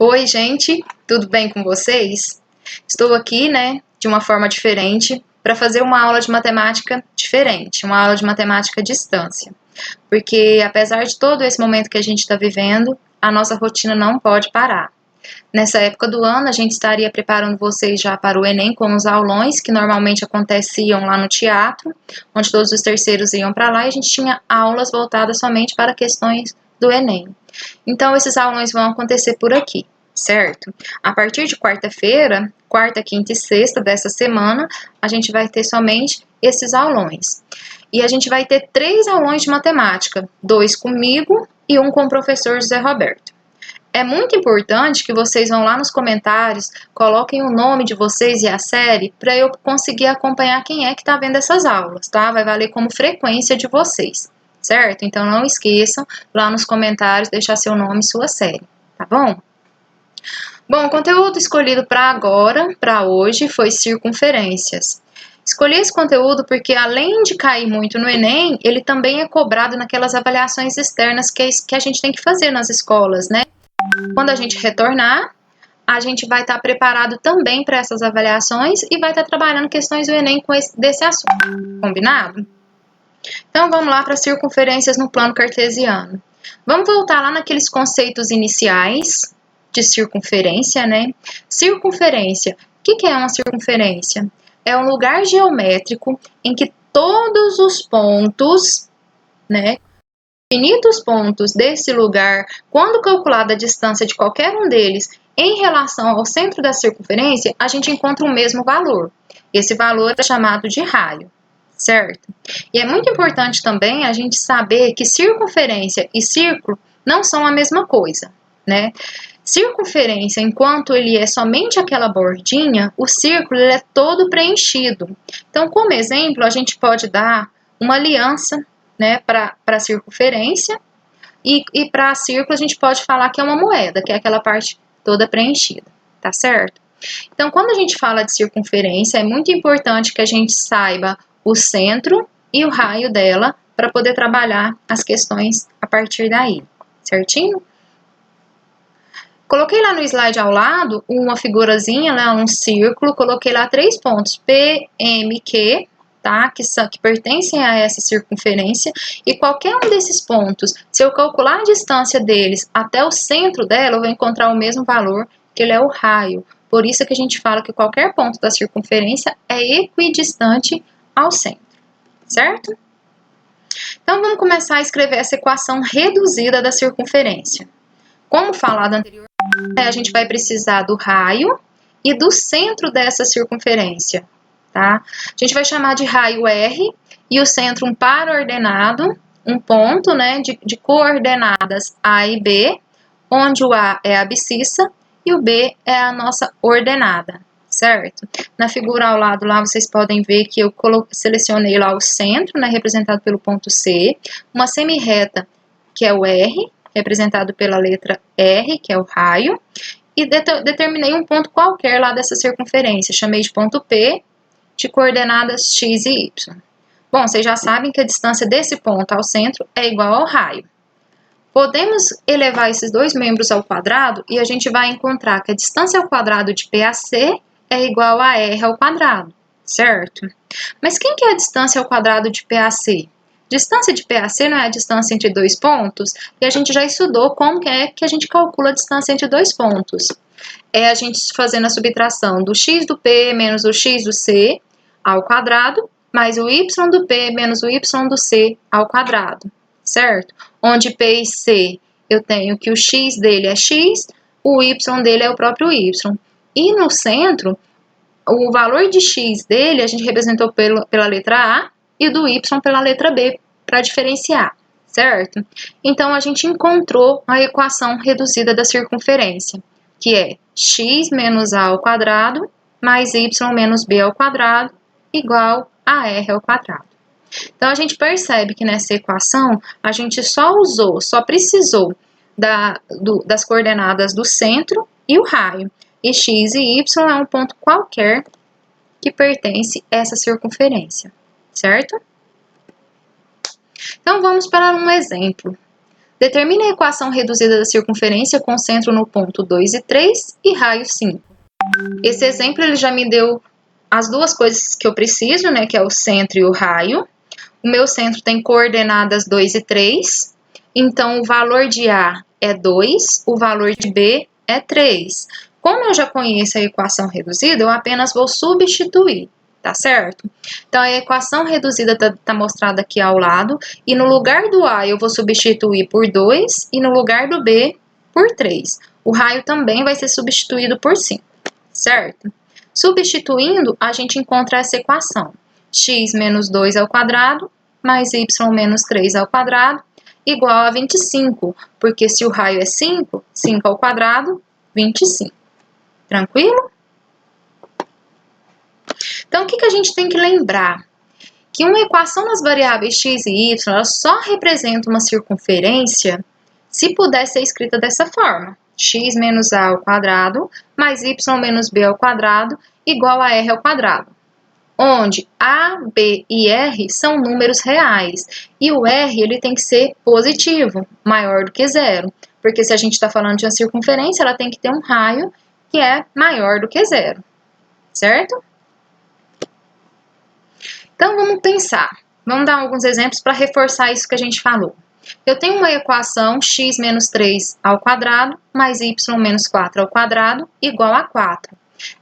Oi, gente, tudo bem com vocês? Estou aqui, de uma forma diferente para fazer uma aula de matemática diferente, uma aula de matemática à distância. Porque apesar de todo esse momento que a gente está vivendo, a nossa rotina não pode parar. Nessa época do ano, a gente estaria preparando vocês já para o Enem com os aulões que normalmente aconteciam lá no teatro, onde todos os terceiros iam para lá e a gente tinha aulas voltadas somente para questões do Enem. Então, esses aulões vão acontecer por aqui, certo? A partir de quarta-feira, quarta, quinta e sexta dessa semana, a gente vai ter somente esses aulões. E a gente vai ter 3 aulões de matemática, 2 comigo e um com o professor José Roberto. É muito importante que vocês vão lá nos comentários, coloquem o nome de vocês e a série para eu conseguir acompanhar quem é que está vendo essas aulas, tá? Vai valer como frequência de vocês, certo? Então não esqueçam lá nos comentários deixar seu nome e sua série, tá bom? Bom, o conteúdo escolhido para agora, para hoje, foi circunferências. Escolhi esse conteúdo porque, além de cair muito no Enem, ele também é cobrado naquelas avaliações externas que a gente tem que fazer nas escolas, né? Quando a gente retornar, a gente vai estar preparado também para essas avaliações e vai estar trabalhando questões do Enem desse assunto. Combinado? Então, vamos lá para circunferências no plano cartesiano. Vamos voltar lá naqueles conceitos iniciais de circunferência, né? Circunferência. O que é uma circunferência? É um lugar geométrico em que todos os pontos, né? Infinitos pontos desse lugar, quando calculada a distância de qualquer um deles em relação ao centro da circunferência, a gente encontra o mesmo valor. Esse valor é chamado de raio, certo? E é muito importante também a gente saber que circunferência e círculo não são a mesma coisa, né? Circunferência, enquanto ele é somente aquela bordinha, o círculo ele é todo preenchido. Então, como exemplo, a gente pode dar uma aliança, né, para a circunferência, e para círculo a gente pode falar que é uma moeda, que é aquela parte toda preenchida, tá certo? Então, quando a gente fala de circunferência, é muito importante que a gente saiba o centro e o raio dela para poder trabalhar as questões a partir daí, certinho? Coloquei lá no slide ao lado uma figurazinha, né, um círculo, coloquei lá 3 pontos, P, M, Q, tá? Que pertencem a essa circunferência, e qualquer um desses pontos, se eu calcular a distância deles até o centro dela, eu vou encontrar o mesmo valor, que ele é o raio. Por isso que a gente fala que qualquer ponto da circunferência é equidistante ao centro, certo? Então, vamos começar a escrever essa equação reduzida da circunferência. Como falado anteriormente, a gente vai precisar do raio e do centro dessa circunferência, tá? A gente vai chamar de raio R e o centro um par ordenado, um ponto, né, de coordenadas A e B, onde o A é a abscissa e o B é a nossa ordenada, certo? Na figura ao lado lá vocês podem ver que eu selecionei lá o centro, né, representado pelo ponto C, uma semirreta, que é o R, representado pela letra R, que é o raio, e determinei um ponto qualquer lá dessa circunferência, chamei de ponto P, de coordenadas x e y. Bom, vocês já sabem que a distância desse ponto ao centro é igual ao raio. Podemos elevar esses dois membros ao quadrado e a gente vai encontrar que a distância ao quadrado de PAC é igual a R ao quadrado, certo? Mas quem que é a distância ao quadrado de PAC? Distância de PAC não é a distância entre dois pontos? E a gente já estudou como é que a gente calcula a distância entre dois pontos. É a gente fazendo a subtração do x do P menos o x do C ao quadrado, mais o y do P menos o y do C ao quadrado, certo? Onde P e C eu tenho que o x dele é x, o y dele é o próprio y. E no centro, o valor de x dele a gente representou pela letra A e do y pela letra B, para diferenciar, certo? Então, a gente encontrou a equação reduzida da circunferência, que é x menos a ao quadrado mais y menos b ao quadrado igual a r ao quadrado. Então, a gente percebe que nessa equação, a gente só precisou das coordenadas do centro e o raio. E x e y é um ponto qualquer que pertence a essa circunferência, certo? Então, vamos para um exemplo. Determine a equação reduzida da circunferência com centro no ponto 2 e 3 e raio 5. Esse exemplo ele já me deu as duas coisas que eu preciso, né, que é o centro e o raio. O meu centro tem coordenadas 2 e 3, então o valor de A é 2, o valor de B é 3. Como eu já conheço a equação reduzida, eu apenas vou substituir, tá certo? Então, a equação reduzida tá mostrada aqui ao lado, e no lugar do A eu vou substituir por 2, e no lugar do B por 3. O raio também vai ser substituído por 5, certo? Substituindo, a gente encontra essa equação. X menos 2 ao quadrado, mais y menos 3 ao quadrado, igual a 25. Porque se o raio é 5, 5 ao quadrado, 25. Tranquilo? Então, o que a gente tem que lembrar? Que uma equação nas variáveis x e y, ela só representa uma circunferência se puder ser escrita dessa forma. X menos a ao quadrado, mais y menos b ao quadrado, igual a r ao quadrado. Onde a, b e r são números reais. E o r ele tem que ser positivo, maior do que zero. Porque se a gente está falando de uma circunferência, ela tem que ter um raio que é maior do que zero. Certo? Então, vamos pensar. Vamos dar alguns exemplos para reforçar isso que a gente falou. Eu tenho uma equação x menos 3 ao quadrado, mais y menos 4 ao quadrado, igual a 4.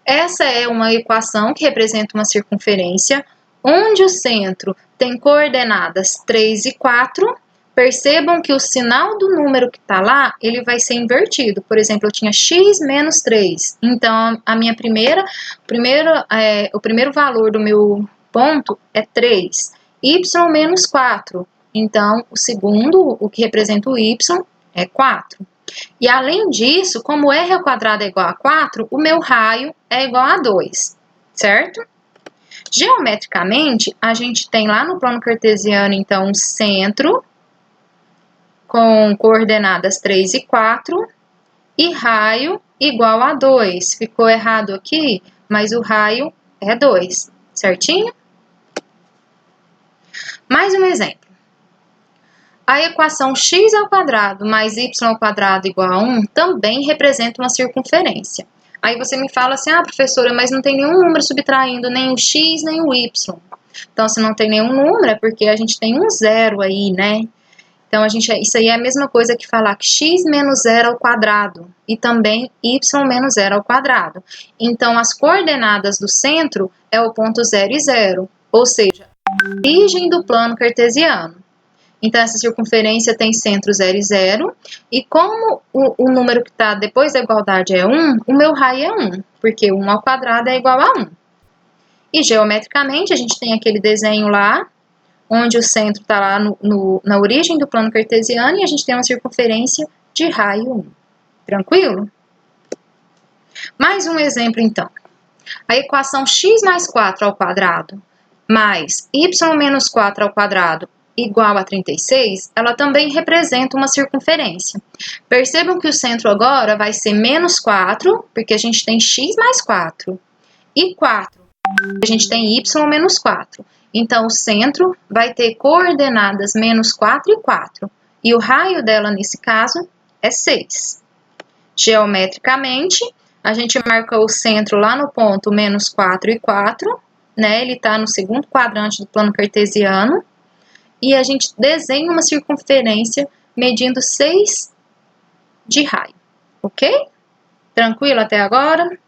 Essa é uma equação que representa uma circunferência, onde o centro tem coordenadas 3 e 4. Percebam que o sinal do número que está lá, ele vai ser invertido. Por exemplo, eu tinha x menos 3. Então, o primeiro valor do meu ponto é 3. Y menos 4. Então, o segundo, o que representa o y, é 4. E além disso, como r ao quadrado é igual a 4, o meu raio é igual a 2, certo? Geometricamente, a gente tem lá no plano cartesiano, então, um centro com coordenadas 3 e 4 e raio igual a 2. Ficou errado aqui, mas o raio é 2, certinho? Mais um exemplo. A equação x ao quadrado mais y ao quadrado igual a 1 também representa uma circunferência. Aí você me fala assim, professora, mas não tem nenhum número subtraindo nem o x nem o y. Então, se não tem nenhum número, é porque a gente tem um zero aí, né? Então, isso aí é a mesma coisa que falar que x menos zero ao quadrado e também y menos zero ao quadrado. Então, as coordenadas do centro é o ponto 0 e 0, ou seja, a origem do plano cartesiano. Então, essa circunferência tem centro 0 e 0, e como o número que está depois da igualdade é 1, o meu raio é 1, porque 1 ao quadrado é igual a 1. E geometricamente, a gente tem aquele desenho lá, onde o centro está lá na origem do plano cartesiano, e a gente tem uma circunferência de raio 1. Tranquilo? Mais um exemplo, então. A equação x mais 4 ao quadrado mais y menos 4 ao quadrado igual a 36, ela também representa uma circunferência. Percebam que o centro agora vai ser menos 4, porque a gente tem x mais 4, e 4, a gente tem y menos 4. Então, o centro vai ter coordenadas menos 4 e 4, e o raio dela, nesse caso, é 6. Geometricamente, a gente marca o centro lá no ponto menos 4 e 4, né? Ele está no segundo quadrante do plano cartesiano, e a gente desenha uma circunferência medindo 6 de raio, ok? Tranquilo até agora?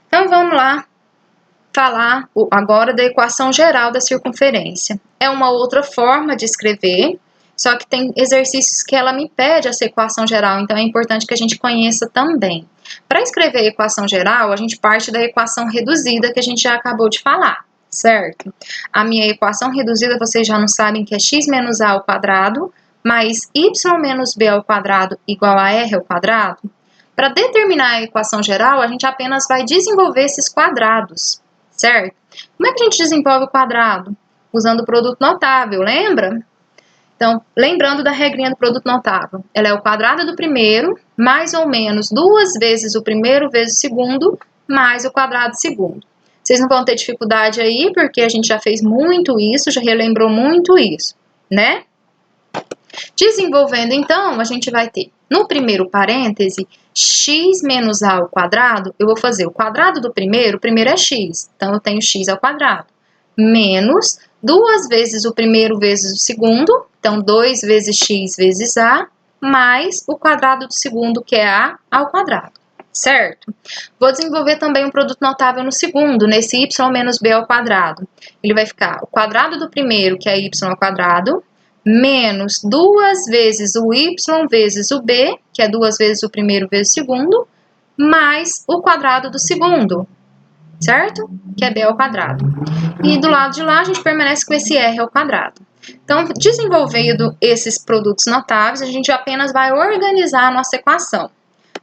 Então, vamos lá falar agora da equação geral da circunferência. É uma outra forma de escrever, só que tem exercícios que ela me pede essa equação geral, então é importante que a gente conheça também. Para escrever a equação geral, a gente parte da equação reduzida que a gente já acabou de falar, certo? A minha equação reduzida, vocês já não sabem que é x menos a ao quadrado mais y menos b ao quadrado igual a r ao quadrado. Para determinar a equação geral, a gente apenas vai desenvolver esses quadrados, certo? Como é que a gente desenvolve o quadrado? Usando o produto notável, lembra? Então, lembrando da regrinha do produto notável, ela é o quadrado do primeiro, mais ou menos 2 vezes o primeiro vezes o segundo, mais o quadrado do segundo. Vocês não vão ter dificuldade aí, porque a gente já fez muito isso, já relembrou muito isso, né? Desenvolvendo, então, a gente vai ter, no primeiro parêntese, x menos a ao quadrado. Eu vou fazer o quadrado do primeiro, o primeiro é x, então eu tenho x ao quadrado, menos 2 vezes o primeiro vezes o segundo, então 2 vezes x vezes a, mais o quadrado do segundo, que é a ao quadrado, certo? Vou desenvolver também um produto notável no segundo, nesse y menos b ao quadrado. Ele vai ficar o quadrado do primeiro, que é y ao quadrado, menos 2 vezes o y vezes o b, que é 2 vezes o primeiro vezes o segundo, mais o quadrado do segundo, certo? Que é b ao quadrado. E do lado de lá a gente permanece com esse r ao quadrado. Então, desenvolvendo esses produtos notáveis, a gente apenas vai organizar a nossa equação.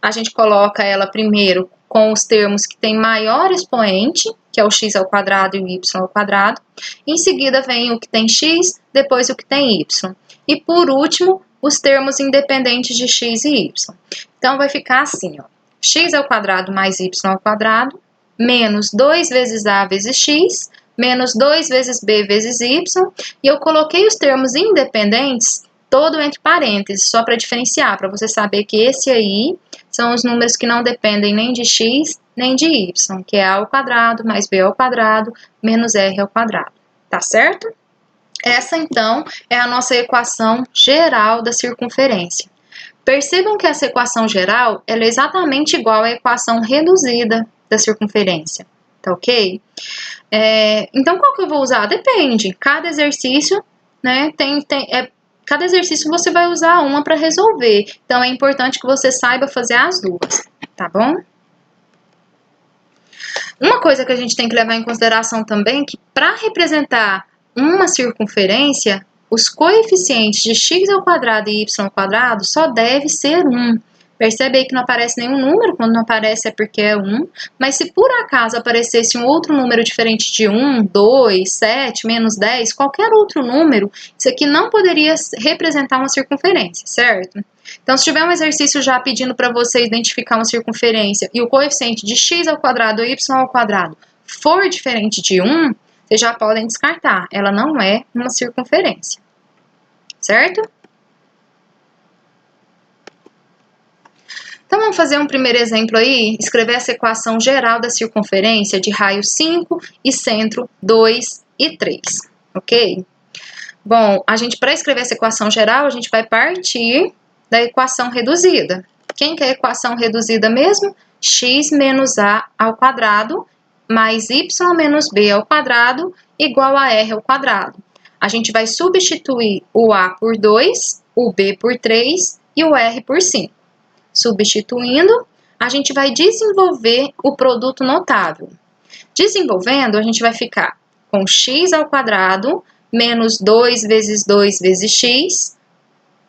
A gente coloca ela primeiro com os termos que tem maior expoente, que é o x ao quadrado e o y ao quadrado. Em seguida vem o que tem x, depois o que tem y. E por último, os termos independentes de x e y. Então, vai ficar assim, ó, x ao quadrado mais y ao quadrado, menos 2 vezes a vezes x, menos 2 vezes b vezes y, e eu coloquei os termos independentes todo entre parênteses, só para diferenciar, para você saber que esse aí são os números que não dependem nem de x, nem de y, que é a ao quadrado mais b ao quadrado menos r ao quadrado, tá certo? Essa, então, é a nossa equação geral da circunferência. Percebam que essa equação geral ela é exatamente igual à equação reduzida da circunferência, tá ok? Então, qual que eu vou usar? Depende. Cada exercício, né, cada exercício você vai usar uma para resolver. Então, é importante que você saiba fazer as duas, tá bom? Uma coisa que a gente tem que levar em consideração também é que para representar uma circunferência, os coeficientes de x ao quadrado e y ao quadrado só deve ser 1. Percebe aí que não aparece nenhum número, quando não aparece é porque é 1, mas se por acaso aparecesse um outro número diferente de 1, 2, 7, menos 10, qualquer outro número, isso aqui não poderia representar uma circunferência, certo? Então, se tiver um exercício já pedindo para você identificar uma circunferência e o coeficiente de x ao quadrado ou y ao quadrado for diferente de 1, vocês já podem descartar, ela não é uma circunferência, certo? Então, vamos fazer um primeiro exemplo aí, escrever essa equação geral da circunferência de raio 5 e centro 2 e 3, ok? Bom, para escrever essa equação geral, a gente vai partir da equação reduzida. Quem que é a equação reduzida mesmo? X menos a ao quadrado mais y menos b ao quadrado igual a r ao quadrado. A gente vai substituir o a por 2, o b por 3 e o r por 5. Substituindo, a gente vai desenvolver o produto notável. Desenvolvendo, a gente vai ficar com x ao quadrado menos 2 vezes 2 vezes x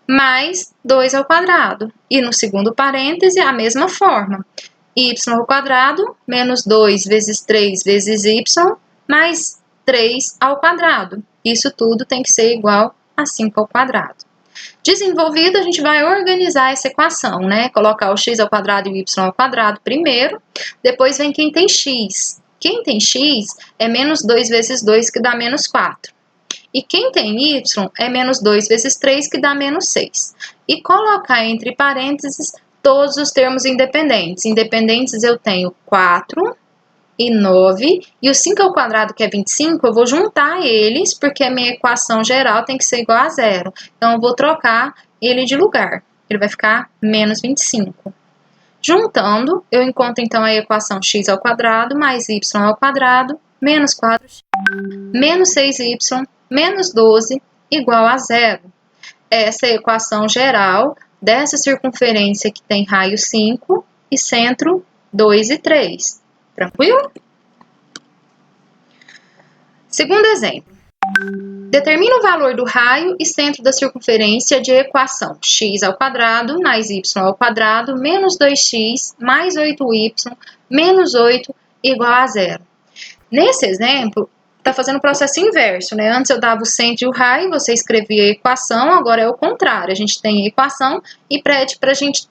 mais 2 ao quadrado. E no segundo parêntese, a mesma forma. Y ao quadrado menos 2 vezes 3 vezes y mais 3 ao quadrado. Isso tudo tem que ser igual a 5 ao quadrado. Desenvolvido, a gente vai organizar essa equação, né? Colocar o x ao quadrado e o y ao quadrado primeiro, depois vem quem tem x. Quem tem x é menos 2 vezes 2, que dá menos 4. E quem tem y é menos 2 vezes 3, que dá menos 6. E colocar entre parênteses todos os termos independentes. Independentes eu tenho 4 e 9, e o 5 ao quadrado, que é 25, eu vou juntar eles, porque a minha equação geral tem que ser igual a zero. Então, eu vou trocar ele de lugar. Ele vai ficar menos 25. Juntando, eu encontro, então, a equação x ao quadrado mais y ao quadrado, menos 4x, menos 6y, menos 12, igual a zero. Essa é a equação geral dessa circunferência que tem raio 5 e centro 2 e 3. Tranquilo? Segundo exemplo. Determina o valor do raio e centro da circunferência de equação x ao quadrado mais y ao quadrado menos 2x mais 8y menos 8 igual a zero. Nesse exemplo, está fazendo o processo inverso, né? Antes eu dava o centro e o raio, você escrevia a equação, agora é o contrário. A gente tem a equação e pede para a gente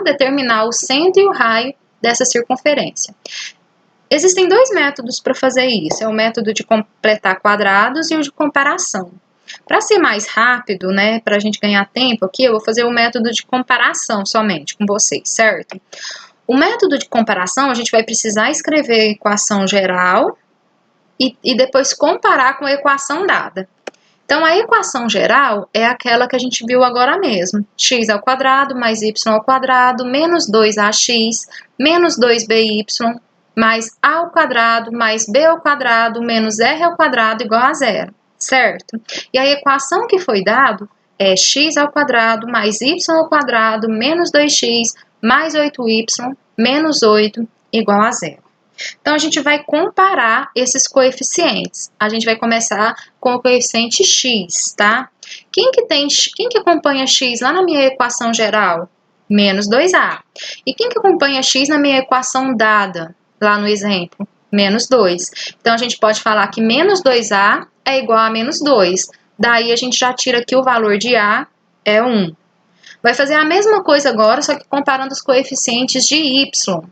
determinar o centro e o raio dessa circunferência. Existem dois métodos para fazer isso, é o método de completar quadrados e o de comparação. Para ser mais rápido, né, para a gente ganhar tempo aqui, eu vou fazer o método de comparação somente com vocês, certo? O método de comparação, a gente vai precisar escrever a equação geral e depois comparar com a equação dada. Então, a equação geral é aquela que a gente viu agora mesmo. X ao quadrado mais y ao quadrado menos 2ax menos 2by mais a ao quadrado mais b ao quadrado menos r ao quadrado igual a zero, certo? E a equação que foi dado é x ao quadrado mais y ao quadrado menos 2x mais 8y menos 8 igual a zero. Então, a gente vai comparar esses coeficientes. A gente vai começar com o coeficiente x, tá? Quem que acompanha x lá na minha equação geral? Menos 2a. E quem que acompanha x na minha equação dada, lá no exemplo? Menos 2. Então, a gente pode falar que menos 2a é igual a menos 2. Daí, a gente já tira aqui o valor de a, é 1. Vai fazer a mesma coisa agora, só que comparando os coeficientes de y.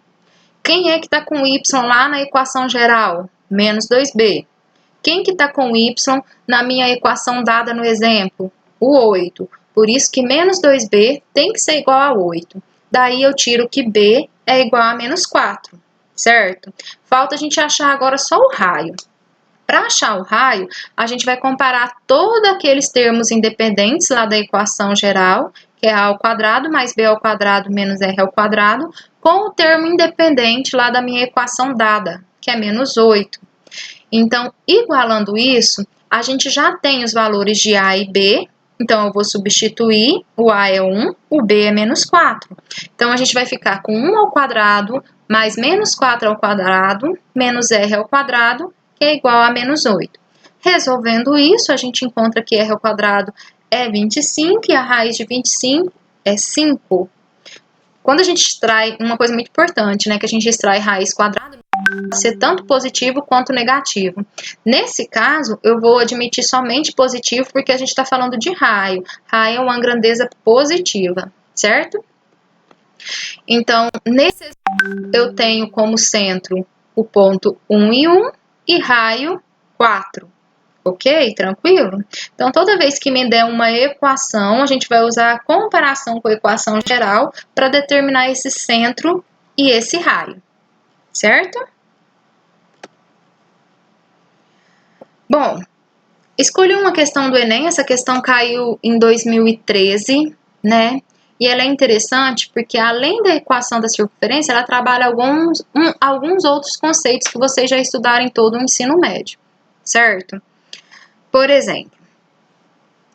Quem é que está com y lá na equação geral? Menos 2b. Quem que está com y na minha equação dada no exemplo? O 8. Por isso que menos 2b tem que ser igual a 8. Daí eu tiro que b é igual a menos 4, certo? Falta a gente achar agora só o raio. Para achar o raio, a gente vai comparar todos aqueles termos independentes lá da equação geral, que é a ao quadrado mais b ao quadrado menos r ao quadrado, com o termo independente lá da minha equação dada, que é menos 8. Então, igualando isso, a gente já tem os valores de a e b, então eu vou substituir, o a é 1, o b é menos 4. Então, a gente vai ficar com 1 ao quadrado mais menos 4 ao quadrado menos r ao quadrado, que é igual a menos 8. Resolvendo isso, a gente encontra que r ao quadrado é 25 e a raiz de 25 é 5. Quando a gente extrai, uma coisa muito importante, né, que a gente extrai raiz quadrada, pode ser tanto positivo quanto negativo. Nesse caso, eu vou admitir somente positivo porque a gente está falando de raio. Raio é uma grandeza positiva, certo? Então, nesse exemplo, eu tenho como centro o ponto 1 e 1 e raio 4. Ok? Tranquilo? Então, toda vez que me der uma equação, a gente vai usar a comparação com a equação geral para determinar esse centro e esse raio. Certo? Bom, escolhi uma questão do Enem. Essa questão caiu em 2013, né? E ela é interessante porque, além da equação da circunferência, ela trabalha alguns outros conceitos que vocês já estudaram em todo o ensino médio. Certo? Por exemplo,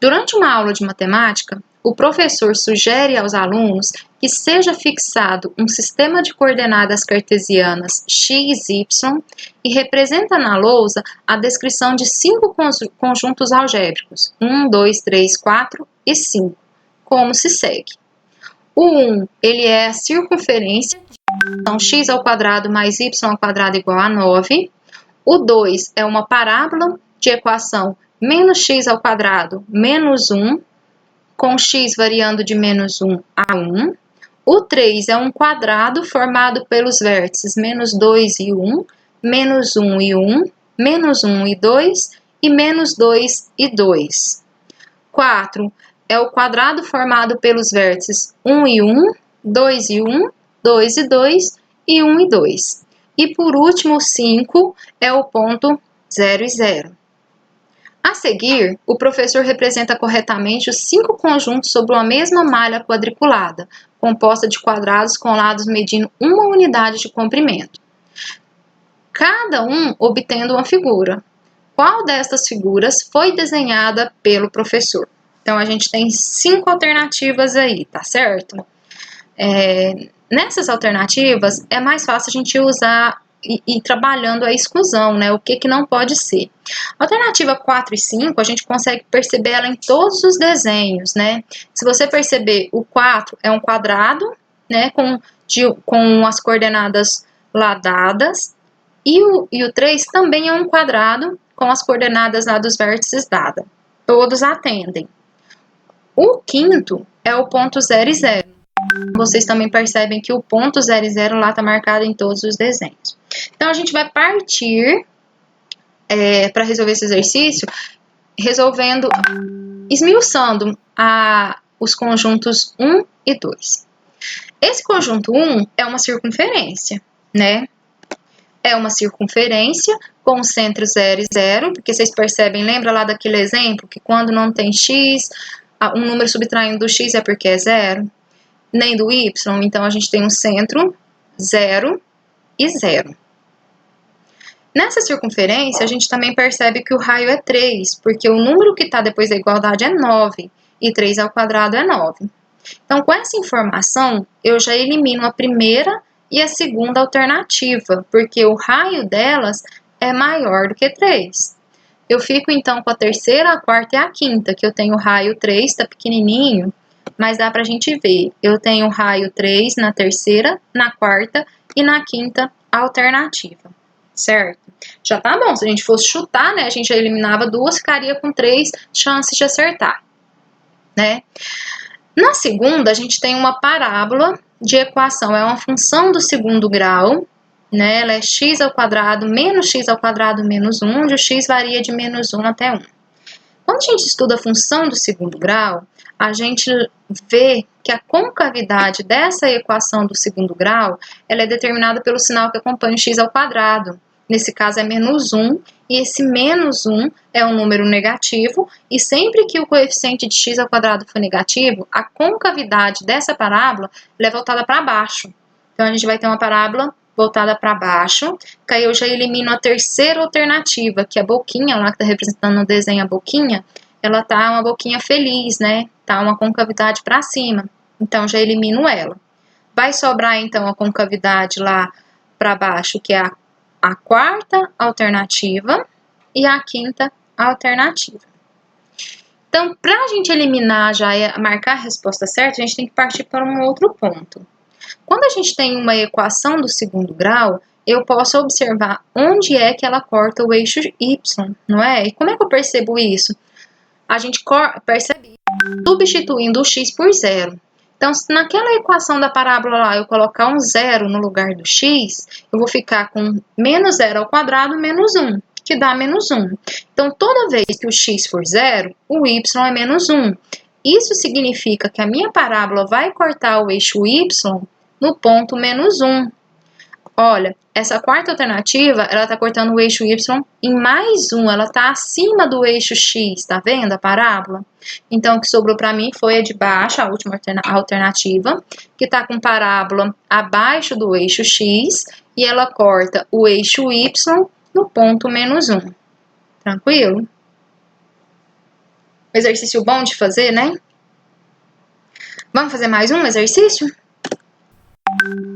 durante uma aula de matemática, o professor sugere aos alunos que seja fixado um sistema de coordenadas cartesianas x, y e representa na lousa a descrição de 5 conjuntos algébricos, 1, 2, 3, 4 e 5, como se segue. O 1, ele é a circunferência, então x ao quadrado mais y ao quadrado igual a 9. O 2 é uma parábola de equação menos x ao quadrado menos 1, com x variando de menos 1 a 1. O 3 é um quadrado formado pelos vértices menos 2 e 1, menos 1 e 1, menos 1 e 2 e menos 2 e 2. 4 é o quadrado formado pelos vértices 1 e 1, 2 e 1, 2 e 2 e 1 e 2. E por último, o 5 é o ponto 0 e 0. A seguir, o professor representa corretamente os 5 conjuntos sobre uma mesma malha quadriculada, composta de quadrados com lados medindo uma unidade de comprimento, cada um obtendo uma figura. Qual destas figuras foi desenhada pelo professor? Então, a gente tem 5 alternativas aí, tá certo? Nessas alternativas, é mais fácil a gente usar e trabalhando a exclusão, né? O que não pode ser. Alternativa 4 e 5, a gente consegue perceber ela em todos os desenhos, né? Se você perceber, o 4 é um quadrado, né? Com as coordenadas lá dadas. E o 3 também é um quadrado com as coordenadas lá dos vértices dadas. Todos atendem. O 5º é o ponto 0 e 0. Vocês também percebem que o ponto 0 e 0 lá está marcado em todos os desenhos. Então, a gente vai partir, para resolver esse exercício, resolvendo, esmiuçando os conjuntos 1 e 2. Esse conjunto 1 é uma circunferência, né? É uma circunferência com o centro 0 e 0, porque vocês percebem, lembra lá daquele exemplo, que quando não tem x, um número subtraindo do x é porque é 0, nem do y, então a gente tem um centro 0 e 0. Nessa circunferência, a gente também percebe que o raio é 3, porque o número que está depois da igualdade é 9, e 3 ao quadrado é 9. Então, com essa informação, eu já elimino a primeira e a segunda alternativa, porque o raio delas é maior do que 3. Eu fico, então, com a terceira, a quarta e a quinta, que eu tenho o raio 3, tá pequenininho, mas dá pra gente ver. Eu tenho o raio 3 na terceira, na quarta e na quinta alternativa, certo? Já tá bom, se a gente fosse chutar, né, a gente já eliminava duas, ficaria com 3 chances de acertar, né? Na segunda, a gente tem uma parábola de equação, é uma função do segundo grau, né? Ela é x ao quadrado menos x ao quadrado menos 1, onde o x varia de menos 1 até 1. Quando a gente estuda a função do segundo grau, a gente vê que a concavidade dessa equação do segundo grau, ela é determinada pelo sinal que acompanha o x ao quadrado. Nesse caso é menos 1, e esse menos 1 é um número negativo, e sempre que o coeficiente de x ao quadrado for negativo, a concavidade dessa parábola é voltada para baixo. Então, a gente vai ter uma parábola voltada para baixo, que aí eu já elimino a terceira alternativa, que é a boquinha, lá que está representando no desenho a boquinha, ela tá uma boquinha feliz, né? Tá uma concavidade para cima, então já elimino ela. Vai sobrar, então, a concavidade lá para baixo, que é a quarta alternativa e a quinta alternativa. Então, para a gente eliminar, já marcar a resposta certa, a gente tem que partir para um outro ponto. Quando a gente tem uma equação do segundo grau, eu posso observar onde é que ela corta o eixo y, não é? E como é que eu percebo isso? A gente percebe substituindo o x por zero. Então, se naquela equação da parábola lá eu colocar um zero no lugar do x, eu vou ficar com menos 0 ao quadrado menos 1, que dá menos 1. Então, toda vez que o x for zero, o y é menos 1. Isso significa que a minha parábola vai cortar o eixo y no ponto menos 1. Olha, essa quarta alternativa, ela está cortando o eixo y em mais 1, ela está acima do eixo x, tá vendo a parábola? Então, o que sobrou para mim foi a de baixo, a última alternativa, que está com parábola abaixo do eixo x, e ela corta o eixo y no ponto menos 1. Tranquilo? Exercício bom de fazer, né? Vamos fazer mais um exercício?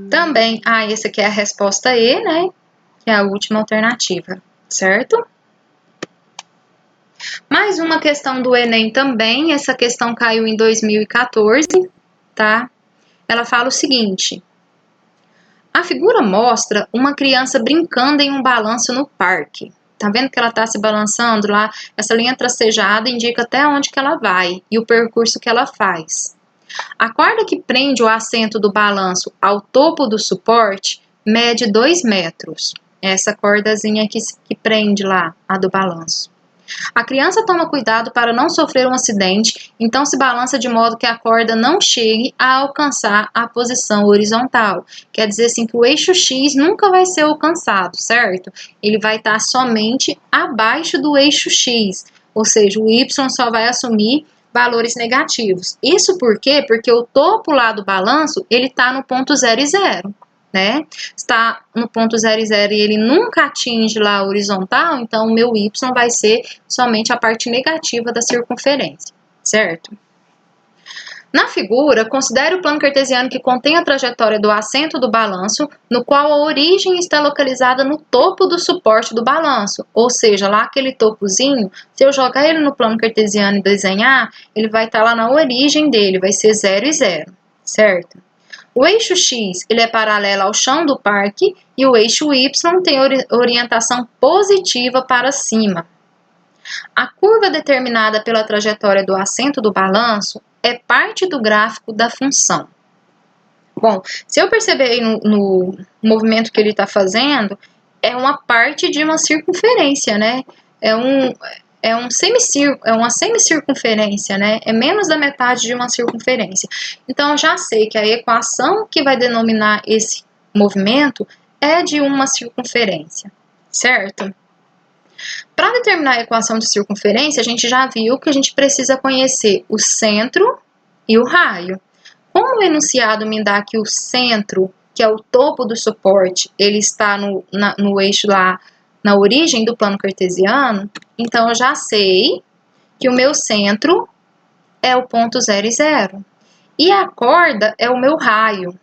Também, essa aqui é a resposta E, né? Que é a última alternativa, certo? Mais uma questão do Enem também, essa questão caiu em 2014, tá? Ela fala o seguinte: a figura mostra uma criança brincando em um balanço no parque. Tá vendo que ela tá se balançando lá? Essa linha tracejada indica até onde que ela vai e o percurso que ela faz. A corda que prende o assento do balanço ao topo do suporte mede 2 metros. Essa cordazinha que prende lá, a do balanço. A criança toma cuidado para não sofrer um acidente, então se balança de modo que a corda não chegue a alcançar a posição horizontal. Quer dizer assim que o eixo X nunca vai ser alcançado, certo? Ele vai estar somente abaixo do eixo X, ou seja, o Y só vai assumir valores negativos. Isso por quê? Porque o topo lá do balanço, ele está no ponto 0 e 0. Né? Está no ponto 0 e 0 e ele nunca atinge lá a horizontal, então o meu y vai ser somente a parte negativa da circunferência, certo? Na figura, considere o plano cartesiano que contém a trajetória do assento do balanço, no qual a origem está localizada no topo do suporte do balanço, ou seja, lá aquele topozinho, se eu jogar ele no plano cartesiano e desenhar, ele vai estar lá na origem dele, vai ser 0 e 0, certo? O eixo X ele é paralelo ao chão do parque e o eixo Y tem orientação positiva para cima. A curva determinada pela trajetória do assento do balanço é parte do gráfico da função. Bom, se eu perceber aí no movimento que ele está fazendo, é uma parte de uma circunferência, né? é um semicírculo, é uma semicircunferência, né? É menos da metade de uma circunferência. Então, eu já sei que a equação que vai denominar esse movimento é de uma circunferência, certo? Para determinar a equação de circunferência, a gente já viu que a gente precisa conhecer o centro e o raio. Como o enunciado me dá que o centro, que é o topo do suporte, ele está no eixo lá, na origem do plano cartesiano, então eu já sei que o meu centro é o ponto 0 e 0. E a corda é o meu raio.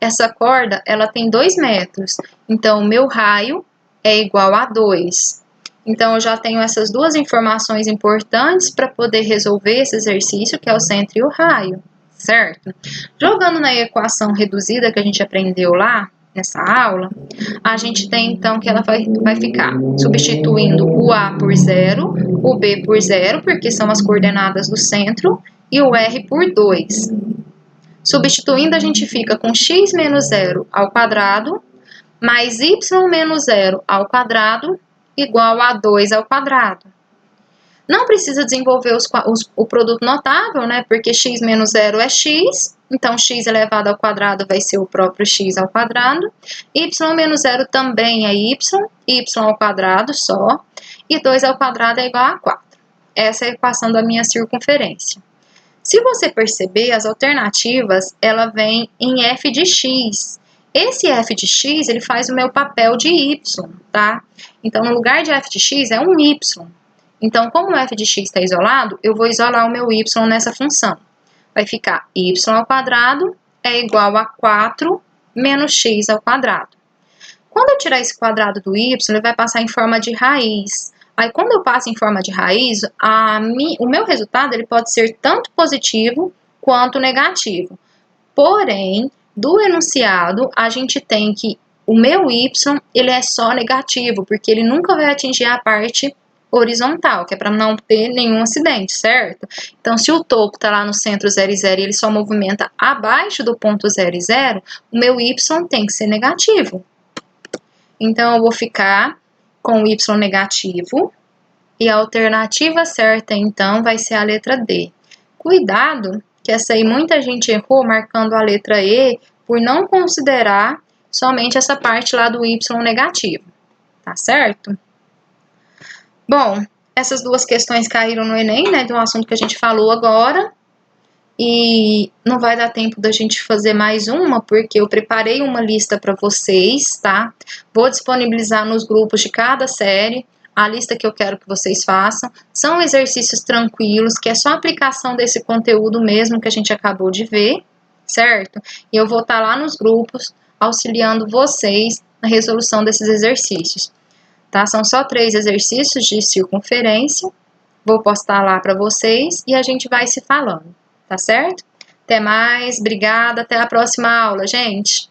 Essa corda, ela tem 2 metros, então o meu raio é igual a 2. Então, eu já tenho essas duas informações importantes para poder resolver esse exercício, que é o centro e o raio, certo? Jogando na equação reduzida que a gente aprendeu lá, nessa aula, a gente tem, então, que ela vai ficar substituindo o A por 0, o B por 0, porque são as coordenadas do centro, e o R por 2. Substituindo, a gente fica com x menos 0 ao quadrado, mais y menos 0 ao quadrado, igual a 2 ao quadrado. Não precisa desenvolver o produto notável, né? Porque x menos 0 é x, então x elevado ao quadrado vai ser o próprio x ao quadrado. Y menos 0 também é y ao quadrado só, e 2 ao quadrado é igual a 4. Essa é a equação da minha circunferência. Se você perceber, as alternativas, ela vem em f de x. Esse f de x, ele faz o meu papel de y, tá? Então, no lugar de f de x, é um y. Então, como o f de x está isolado, eu vou isolar o meu y nessa função. Vai ficar y ao quadrado é igual a 4 menos x ao quadrado. Quando eu tirar esse quadrado do y, ele vai passar em forma de raiz. Aí, quando eu passo em forma de raiz, o meu resultado ele pode ser tanto positivo quanto negativo. Porém, do enunciado, a gente tem que o meu y ele é só negativo, porque ele nunca vai atingir a parte horizontal, que é para não ter nenhum acidente, certo? Então, se o topo está lá no centro 0 e 0 e ele só movimenta abaixo do ponto 0 e 0, o meu y tem que ser negativo. Então, eu vou ficar com o y negativo, e a alternativa certa, então, vai ser a letra D. Cuidado, que essa aí muita gente errou marcando a letra E por não considerar somente essa parte lá do y negativo, tá certo? Bom, essas duas questões caíram no Enem, né, de um assunto que a gente falou agora, e não vai dar tempo da gente fazer mais uma, porque eu preparei uma lista para vocês, tá? Vou disponibilizar nos grupos de cada série a lista que eu quero que vocês façam. São exercícios tranquilos, que é só aplicação desse conteúdo mesmo que a gente acabou de ver, certo? E eu vou estar lá nos grupos auxiliando vocês na resolução desses exercícios, tá? São só 3 exercícios de circunferência. Vou postar lá para vocês e a gente vai se falando. Tá certo? Até mais, obrigada, até a próxima aula, gente!